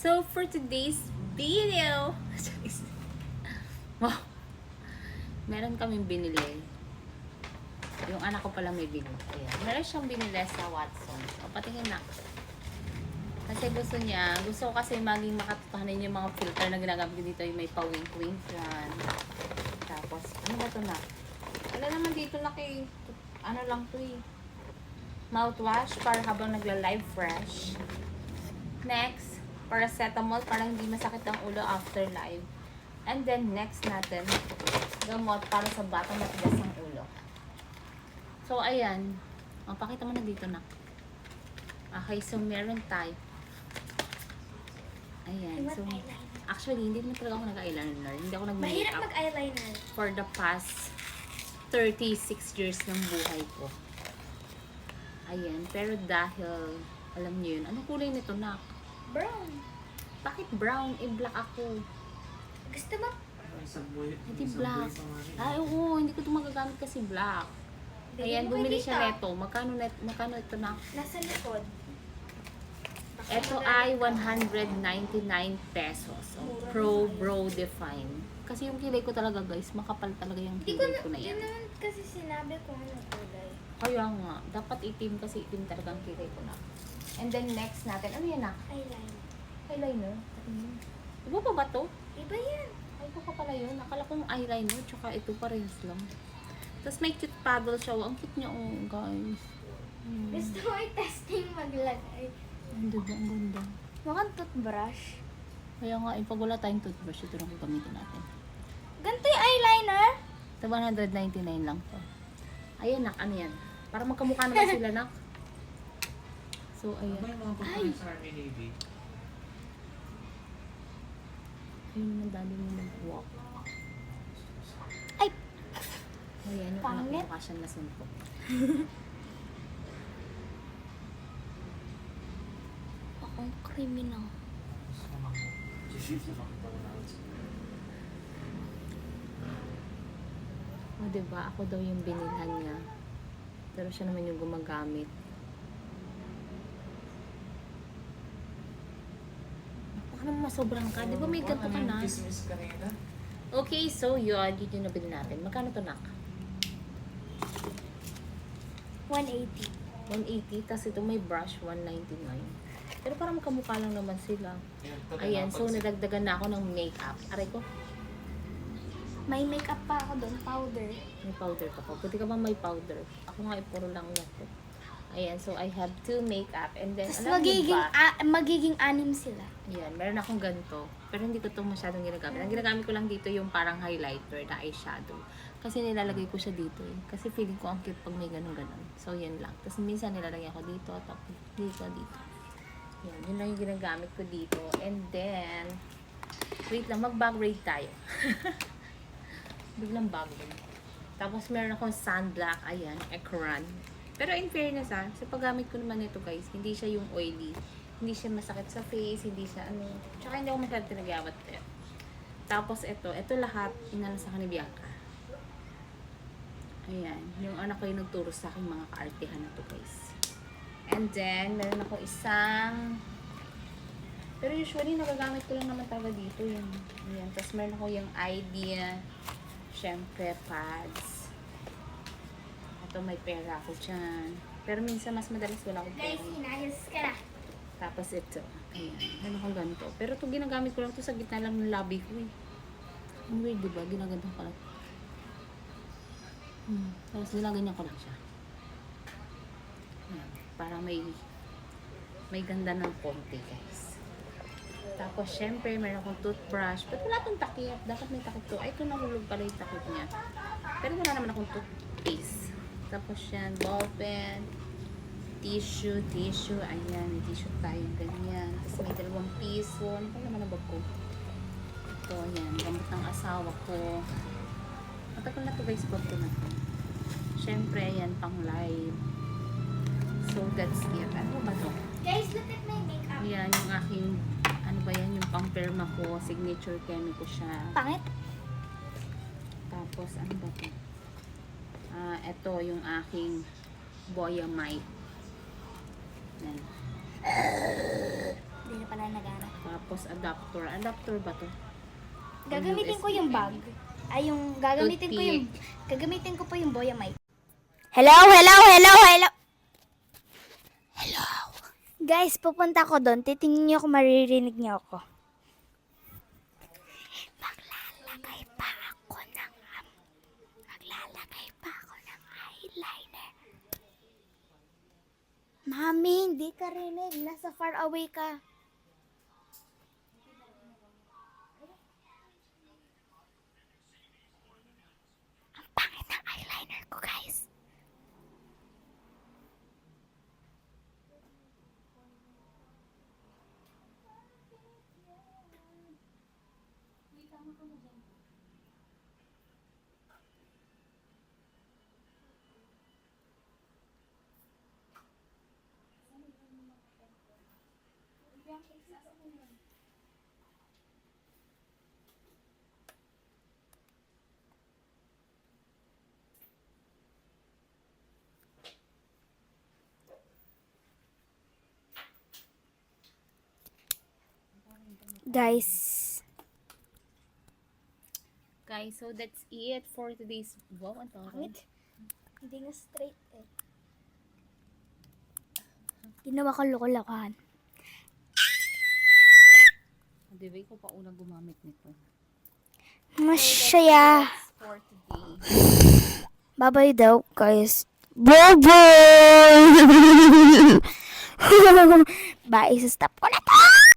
So, for today's video, wow, meron kaming binili. Yung anak ko pala may binili. Ayan. Meron siyang binili sa Watson. O, patingin na. Kasi gusto ko kasi maging makatotohanan yung mga filter na ginagamit ko dito. Yung may pa-wink-wink yan. Tapos, ano ba ito na? Wala naman dito na kay, ano lang to eh. Mouthwash para habang nagla-live fresh. Next, paracetamol para hindi masakit ang ulo after live. And then, next natin, gamot para sa batang matigas ang ulo. So, ayan. Pakita mo na dito na. Okay, so meron tayo. Ayan. So, actually, hindi naman talaga ako nag-eyeliner. Hindi ako nag-makeup. Mahirap mag-eyeliner. For the past 36 years ng buhay ko. Ayan. Pero dahil, alam niyo yun, anong kulay nito, nak? Brown. Bakit brown? Black ako. Gusto mo? Hindi black. Ay, oo. Hindi ko ito magagamit kasi black. Ayan, bumili siya neto. Magkano ito na? Nasa likod. Ito ay 199 pesos. So, Pro Bro Define. Kasi yung kilay ko talaga, guys, makapal talaga yung kilay ko na yan. Hindi naman kasi sinabi ko anong kulay. Kaya nga, dapat itim kasi itim talaga ang kilay ko na. And then next natin, ano yan na? Eyeliner. Eyeliner. Iba pa ba to? Iba yan. Ay, iba pa pala yun. Akala kong eyeliner, tsaka ito parehas lang. Tapos may cute paddle siya. Ang cute niya, oh, guys. Gusto mo i-testing maglagay. Ang diba, ang ganda. Mukhang toothbrush. Kaya nga, pag wala tayong toothbrush, ito lang gagamitin natin. Ganito yung eyeliner? Ito 199 lang to. Ayan, nak, ano yan? Para magkamukha naman sila, nak. So, ayan. Ay! Ayun, ang dami mo mag-walk. Ay! Ayan, yung anak Pangit. ko mukha siyang nasuntok. Akong criminal. O, diba? Ako daw yung binilhan niya. Pero siya naman yung gumagamit. Baka naman masobrang ka. Di ba may ganito ka na? Okay, so yun. Yun yung nabili natin. Magkano to, nak? 180. 180. Tapos ito may brush, 199. Pero parang kamukha lang naman sila. Ayan, so nadagdagan na ako ng makeup. Aray ko, May makeup pa ako doon, powder. may powder ka pa. Pwede ka ba may powder? Ako nga, puro lang yan. Ayan, so I have two makeup. And then, Tapos alam niyo ba? magiging anim sila. Ayan, meron akong ganito. Pero hindi ko ito masyadong ginagamit. Ang ginagamit ko lang dito yung parang highlighter na eyeshadow. Kasi nilalagay ko siya dito eh. Kasi feeling ko ang cute pag may ganun-ganun. So, yan lang. Tapos minsan nilalagay ako dito, tapos dito. Yan, yun lang yung ginagamit ko dito. And then, wait lang, mag-bag raid tayo. Biglang bag raid. Tapos meron akong sunblock, ayan, Ekran. Pero in fairness sa paggamit ko naman ito guys, hindi siya yung oily. Hindi siya masakit sa face, hindi siya ano. Tsaka hindi ako masyadong tinagyawat. Tapos ito lahat, inano sa akin ni Bianca. Ayan, yung anak ko yung nagturo sa akin mga kaartihan na to guys. And then, meron ako isang, pero usually nagagamit ko lang naman talaga dito yung, ayan. Tapos meron ako yung idea, syempre pads. Ito may pera ako dyan. Pero minsan mas madalas wala akong pera. Guys, inayos ka na. Tapos ito, ayan, meron akong ganito. Pero ito ginagamit ko lang to sa gitna lang ng labi ko eh. Ang weird diba? Ginaganto ko lang. Tapos ginaganyan ko lang siya. Ayan, para may ganda ng konti guys. Tapos syempre meron akong toothbrush. Ba't wala akong takip? Dapat may takip to. Ay, ito nahulog pala yung takip niya. Pero wala naman akong toothpaste. Tapos yan, ballpen, tissue. Ayan, may tissue tayo. Ganyan. Tapos may 2 piso. Ano pa naman ang bag ko? Ito, ayan. Gamot ng asawa ko. Matagal na to guys, bag ko na to. Syempre, ayan, pang live. So, that's it. Ano ba to? Guys, look at my makeup. Ayan, yung aking, ano ba yan, yung pang perma ko, signature chemical siya. Pangit? Tapos, ano ba to? Ito, yung aking Boyamite. Yan. Hindi na pala nagana. Tapos, tapos adapter. Adapter ba to? Gagamitin ko USB yung bag. pen. Ay, yung gagamitin ko yung Toothpick. gagamitin ko pa yung Boya mic. Hello. Guys, pupunta ko doon. Titingnan niyo kung maririnig niyo ako. Maglalagay pa ako ng eyeliner. Mami, hindi ka rinig. Nasa far away ka. Ang pangit ng eyeliner ko, guys. Guys, Guys, so that's it for today's... Wow, ang taray. pangit. Hindi nga straight eh. Ginawa ko loko-lokohan. Di ba ko pa unang gumamit nito? Masaya. For today. Bye-bye daw, guys. Bye-bye! Bye, stop ko na.